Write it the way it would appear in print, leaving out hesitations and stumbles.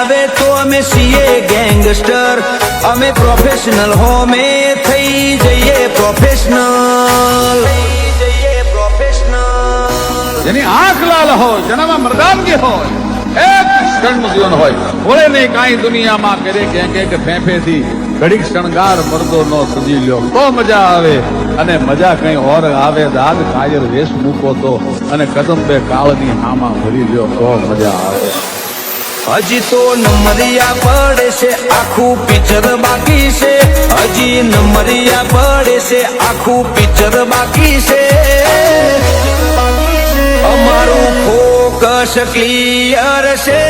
આવે તો અમે છીએ ગેંગસ્ટર, અમે પ્રોફેશનલ હોમે થઈ જઈએ પ્રોફેશનલ, જેની આંખ લાલ હોય, જેનામાં મર્દાનગી હોય, એક ક્ષણનું જીવન હોય, ભોળે નહીં કાંઈ દુનિયામાં કરે કે ફેંફેથી ઘડીક શણગાર મરદો નો સજી લ્યો તો મજા આવે, અને મજા કઈ ઓર આવે દાદ કાયર વેશ મૂકો તો, અને કદમ બે કાળની હામાં ભરી લ્યો તો મજા આવે. હજી તો નંબરિયા પડે છે, આખું પિક્ચર બાકી છે, હજી નંબરિયા પડે છે, આખું પિક્ચર બાકી છે. અમારું ફોકસ ક્લિયર છે.